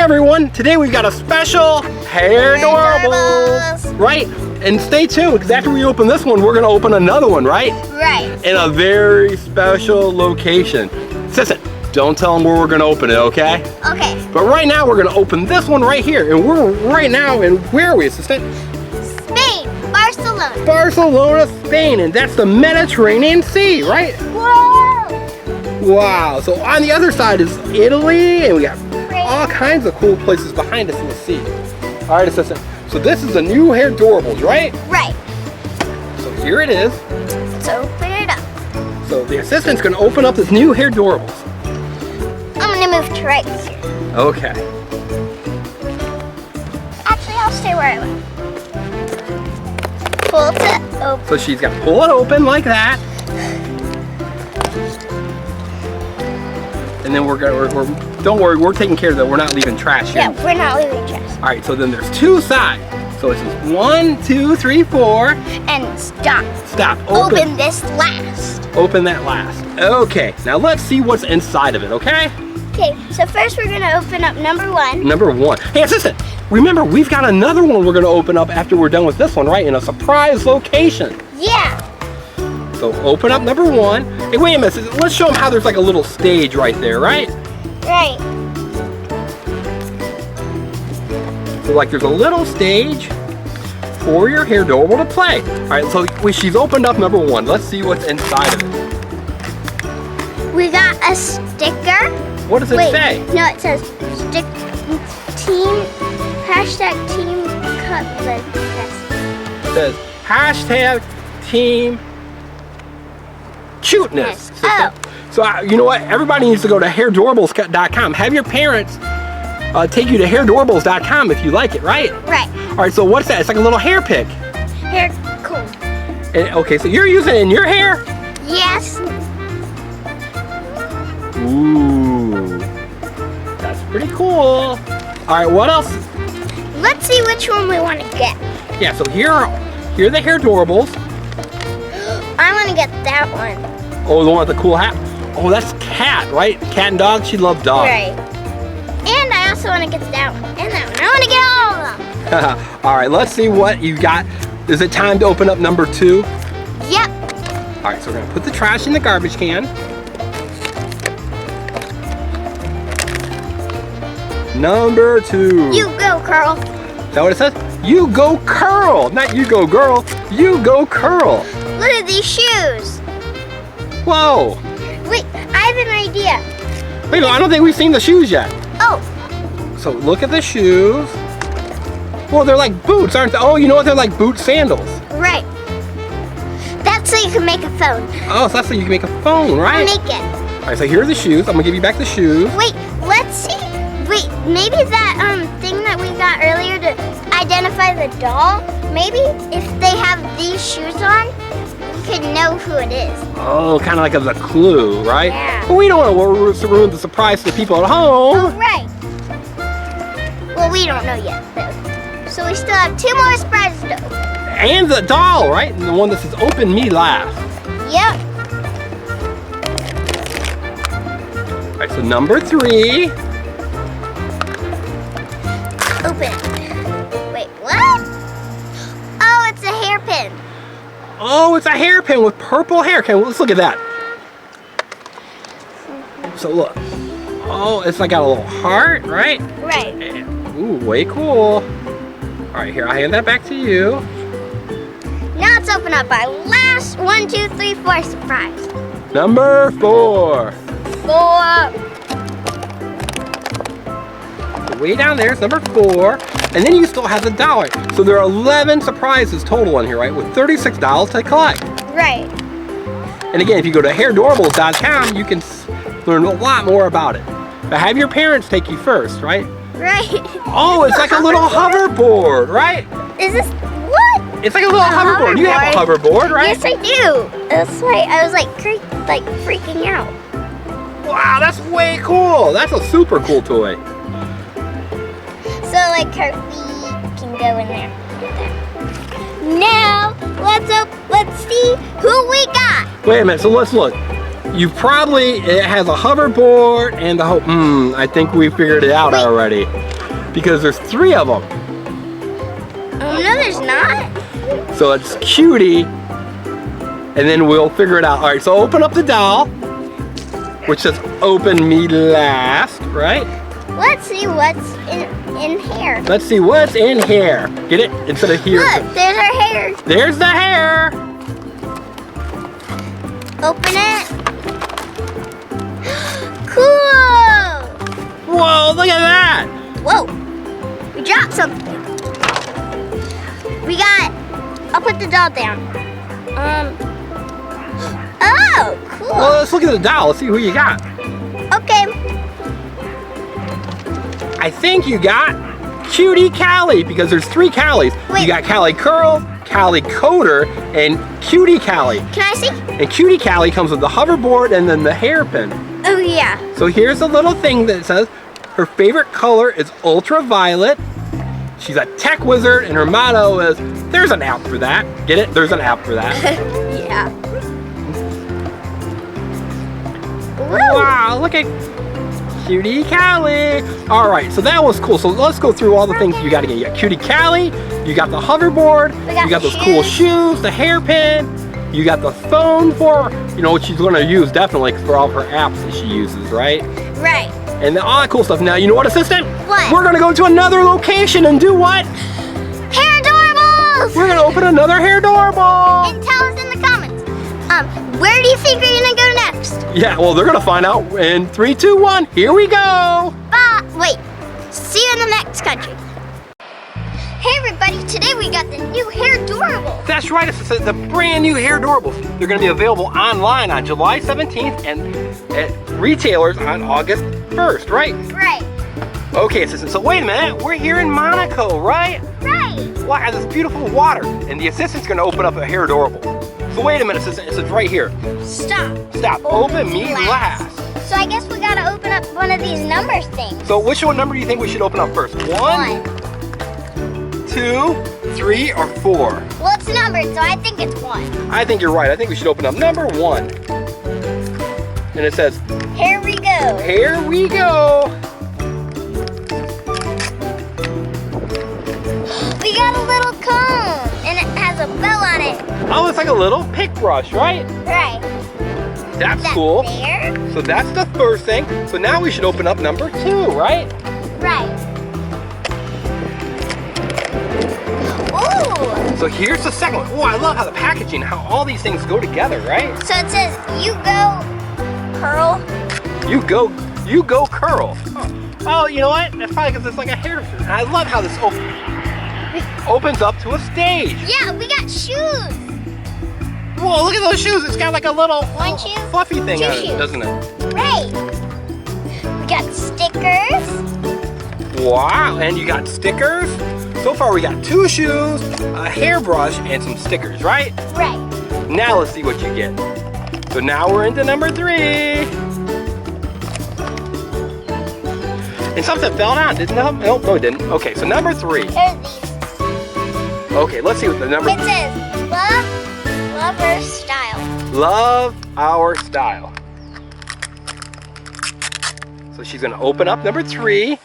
everyone, today we've got a special Hairdorables, right? And stay tuned, because after we open this one, we're gonna open another one, right? Right. In a very special location. Sisson, don't tell them where we're gonna open it, okay? Okay. But right now, we're gonna open this one right here, and we're right now in, where are we, Assistant? Spain, Barcelona. Barcelona, Spain, and that's the Mediterranean Sea, right? Whoa! Wow, so on the other side is Italy, and we got all kinds of cool places behind us in the sea. All right, Assistant, so this is the new Hairdorable, right? Right. So here it is. Let's open it up. So the Assistant's gonna open up this new Hairdorables. I'm gonna move to right here. Okay. Actually, I'll stay where I am. Pull it open. So she's gonna pull it open like that. And then we're don't worry, we're taking care of that. We're not leaving trash here. Yeah, we're not leaving trash. All right, so then there's two sides. So it's just 1, 2, 3, 4. And stop. Stop. Open this last. Open that last. Okay, now let's see what's inside of it, okay? Okay, so first we're gonna open up number 1. Number 1. Hey, Assistant, remember we've got another one we're gonna open up after we're done with this one, right? In a surprise location. Yeah. So open up number 1. Hey, wait a minute, let's show them how there's like a little stage right there, right? Right. So like there's a little stage for your Hairdorable to play. All right, so she's opened up number 1. Let's see what's inside of it. We got a sticker. What does it say? No, it says team, hashtag team cutlet. It says hashtag team cuteness. Oh. So you know what? Everybody needs to go to Hairdorables.com. Have your parents take you to Hairdorables.com if you like it, right? Right. All right, so what's that? It's like a little hair pick. Hair cool. And, okay, so you're using it in your hair? Yes. Ooh, that's pretty cool. All right, what else? Let's see which one we want to get. Yeah, so here are the Hairdorables. I want to get that one. Oh, the one with the cool hat? Oh, that's Cat, right? Cat and dog, she loves dogs. Right. And I also want to get that one and that one. I want to get all of them. All right, let's see what you got. Is it time to open up number 2? Yep. All right, so we're gonna put the trash in the garbage can. Number 2. You go, Carl. Is that what it says? You go curl, not you go girl. You go curl. Look at these shoes. Whoa. Wait, I have an idea. Wait, no, I don't think we've seen the shoes yet. Oh. So look at the shoes. Well, they're like boots, aren't they? Oh, you know what? They're like boot sandals. Right. That's so you can make a phone. Oh, so that's so you can make a phone, right? I'll make it. All right, so here are the shoes. I'm gonna give you back the shoes. Wait, let's see. Wait, maybe that thing that we got earlier to identify the doll, maybe if they have these shoes on, we could know who it is. Oh, kind of like as a clue, right? Yeah. But we don't want to ruin the surprise to the people at home. Oh, right. Well, we don't know yet, though. So we still have 2 more surprises to open. And the doll, right? And the one that says open me last. Yep. All right, so number 3. Open. Wait, what? Oh, it's a hairpin. Oh, it's a hairpin with purple hair. Okay, well, let's look at that. So look. Oh, it's like got a little heart, right? Right. Ooh, way cool. All right, here, I'll hand that back to you. Now let's open up our last 1, 2, 3, 4 surprise. Number 4. 4. Way down there is number 4. And then you still have the dollar. So there are 11 surprises total in here, right? With $36 to collect. Right. And again, if you go to Hairdorables.com, you can learn a lot more about it. But have your parents take you first, right? Right. Oh, it's like a little hoverboard, right? Is this, what? It's like a little hoverboard. You have a hoverboard, right? Yes, I do. That's why I was like freaking out. Wow, that's way cool. That's a super cool toy. So like her feet can go in there. Now let's see who we got. Wait a minute, so let's look. it has a hoverboard and the I think we figured it out already. Because there's 3 of them. Oh, no, there's not. So it's Cutie, and then we'll figure it out. All right, so open up the doll, which says open me last, right? Let's see what's in here. Let's see what's in here. Get it? Instead of here. Look, there's our hair. There's the hair. Open it. Cool. Whoa, look at that. Whoa, we dropped something. We got, I'll put the doll down. Oh, cool. Well, let's look at the doll. Let's see who you got. Okay. I think you got Cutie Callie, because there's 3 Callies. Wait. You got Callie Curl, Callie Coder, and Cutie Callie. Can I see? And Cutie Callie comes with the hoverboard and then the hairpin. Oh, yeah. So here's a little thing that says her favorite color is ultraviolet. She's a tech wizard, and her motto is, there's an app for that. Get it? There's an app for that. Yeah. Wow, look at Cutie Callie. All right, so that was cool. So let's go through all the things you got to get. You got Cutie Callie, you got the hoverboard, you got those cool shoes, the hairpin, you got the phone for, what she's going to use definitely for all of her apps that she uses, right? Right. And all that cool stuff. Now, you know what, assistant? What? We're going to go to another location and do what? Hairdorables! We're going to open another Hairdorable. And tell us in the comments, where do you think we're going to go next? Yeah, well, they're going to find out in 3, 2, 1. Here we go. Bye. Wait. See you in the next country. Hey, everybody. Today we got the new Hairdorable. That's right. It's the brand new Hairdorable. They're going to be available online on July 17th and at retailers on August 1st, right? Right. Okay, assistant. So wait a minute. We're here in Monaco, right? Right. Wow, this beautiful water. And the assistant's going to open up a Hairdorable. So wait a minute, assistant. It says right here. Stop. Stop. Open me last. So I guess we got to open up one of these numbers things. So which one number do you think we should open up first? 1, 2, 3, or 4? Well, it's numbered, so I think it's 1. I think you're right. I think we should open up number 1. And it says, here we go. Here we go. We got a little comb, and it has a bell on it. Oh, it's like a little pick brush, right? Right. That's cool. There. So that's the first thing. So now we should open up number 2, right? Right. Ooh. So here's the second one. Oh, I love how the packaging, how all these things go together, right? So it says, you go curl. You go curl. Oh, you know what? That's probably because it's like a hair. And I love how this opens up to a stage. Yeah, we got shoes. Whoa, look at those shoes. It's got like a little fluffy thing on it, doesn't it? Right. We got stickers. Wow, and you got stickers. So far we got 2 shoes, a hairbrush, and some stickers, right? Right. Now let's see what you get. So now we're into number 3. And something fell down, didn't it? Nope, no it didn't. Okay, so number 3. There's these. Okay, let's see what the number. It says, love our style. Love our style. So she's gonna open up number 3.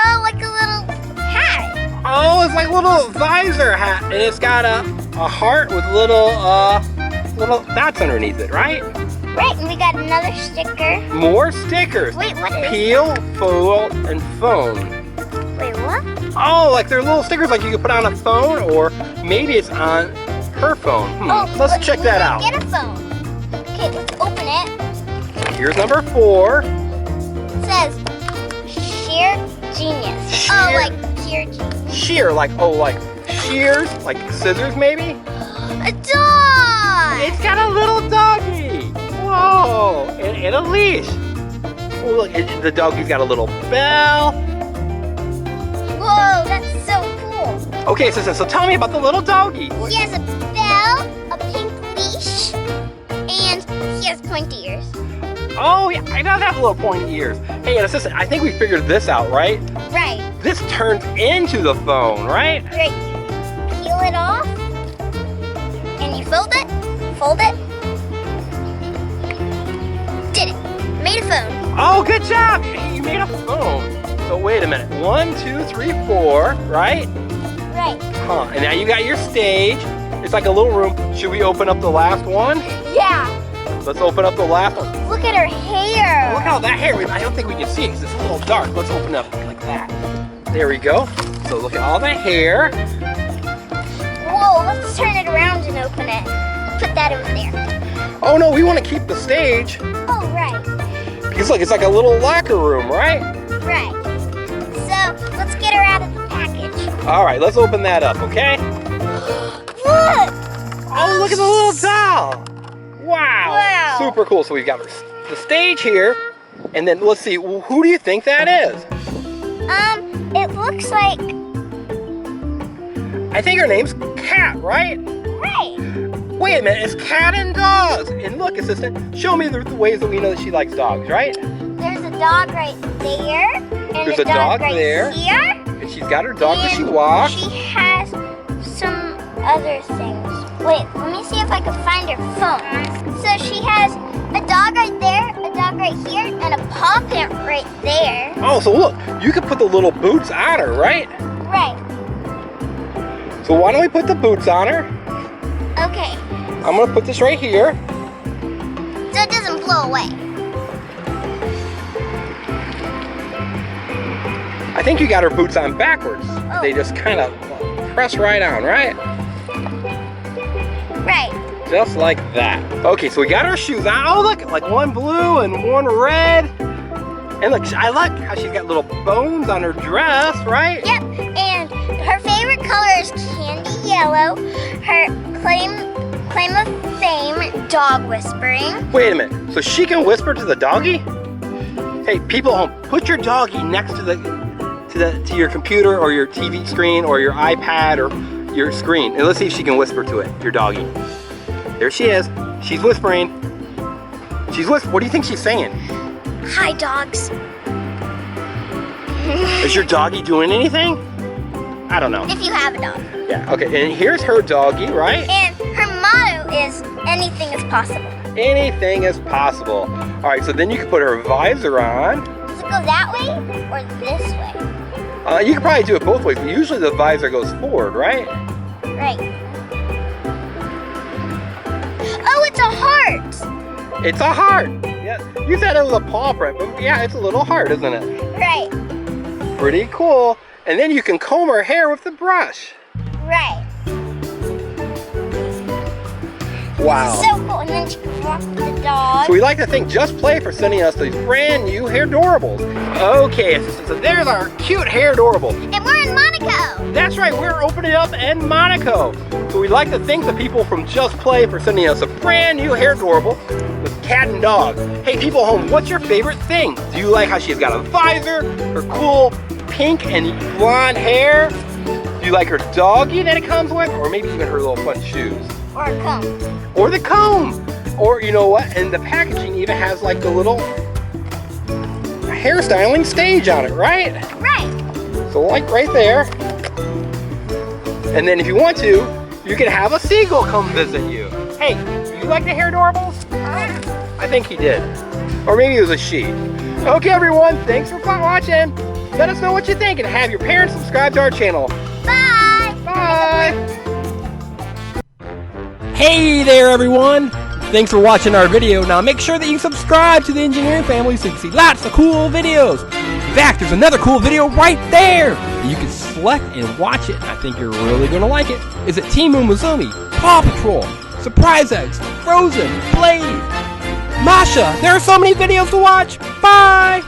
Oh, like a little hat. Oh, it's like a little visor hat, and it's got a heart with little dots underneath it, right? Right, and we got another sticker. More stickers. Wait, what is Peel, foil, and phone. Wait, what? Oh, like they're little stickers like you could put on a phone, or maybe it's on her phone. Let's check that out. Get a phone. Okay, let's open it. Here's number 4. It says, sheer genius. Oh, like sheer genius. Sheer, like shears, like scissors maybe? A dog! It's got a little doggy. Whoa, and a leash. Oh, look, the doggy's got a little bell. Whoa, that's so cool. Okay, so tell me about the little doggy. He has a bell, a pink leash, and he has pointy ears. Oh, yeah, I know that little pointy ears. Hey, and assistant, I think we figured this out, right? Right. This turns into the phone, right? Right. Peel it off, and you fold it, Oh, good job! You made a phone. So wait a minute. 1, 2, 3, 4, right? Right. Huh, and now you got your stage. It's like a little room. Should we open up the last one? Yeah. Let's open up the last one. Look at her hair. Look how that hair, I don't think we can see it because it's a little dark. Let's open it up like that. There we go. So look at all the hair. Whoa, let's turn it around and open it. Put that over there. Oh no, we want to keep the stage. Oh, right. Because look, it's like a little locker room, right? Right. So, let's get her out of the package. All right, let's open that up, okay? Look! Oh, look at the little doll. Wow. Wow. Super cool. So we've got the stage here. And then let's see, who do you think that is? It looks like... I think her name's Cat, right? Right. Wait a minute, it's Cat and dogs. And look, assistant, show me the ways that we know that she likes dogs, right? There's a dog right there. And There's a dog right there. Here. And she's got her dog that she And walks. she has some other things. Wait, let me see if I can find her phone. So she has a dog right there, a dog right here, and a paw print right there. Oh, so look, you could put the little boots on her, right? Right. So why don't we put the boots on her? Okay. I'm gonna put this right here. So it doesn't blow away. I think you got her boots on backwards. Oh. They just kind of press right on, right? Right. Just like that. Okay, so we got our shoes on. Oh, look, like one blue and one red. And look, I like how she's got little bones on her dress, right? Yep. And her favorite color is candy yellow. Her claim of fame, dog whispering. Wait a minute. So she can whisper to the doggy? Hey, people at home, put your doggy next to your computer or your TV screen or your iPad or your screen, and let's see if she can whisper to it, your doggy. There she is. She's whispering. She's whispering. What do you think she's saying? Hi, dogs. Is your doggy doing anything? I don't know. If you have a dog. Yeah, okay, and here's her doggy, right? And her motto is anything is possible. Anything is possible. All right, so then you can put her visor on. Does it go that way or this way? You can probably do it both ways, but usually the visor goes forward, right? Right. Oh, it's a heart. It's a heart. Yeah, you said it was a paw print, but yeah, it's a little heart, isn't it? Right. Pretty cool. And then you can comb her hair with the brush. Right. Wow. So cool. And then she can walk the dog. So we like to thank Just Play for sending us these brand new Hairdorables. Okay, so there's our cute Hairdorable. And we're in Monaco. That's right, we're opening up in Monaco. So we'd like to thank the people from Just Play for sending us a brand new Hairdorable with cat and dog. Hey, people at home, what's your favorite thing? Do you like how she's got a visor, her cool pink and blonde hair? Do you like her doggy that it comes with? Or maybe even her little fun shoes? Or a comb. Or the comb. Or you know what? And the packaging even has like the little hairstyling stage on it, right? Right. So like right there. And then if you want to, you can have a seagull come visit you. Hey, you like the Hairdorables? I think he did. Or maybe it was a she. Okay everyone, thanks for watching. Let us know what you think and have your parents subscribe to our channel. Bye. Bye. Hey there everyone! Thanks for watching our video. Now make sure that you subscribe to the Engineering Family so you can see lots of cool videos. In fact, there's another cool video right there! You can select and watch it. I think you're really going to like it. Is it Team Umizoomi, Paw Patrol, Surprise Eggs, Frozen, Blade, Masha? There are so many videos to watch! Bye!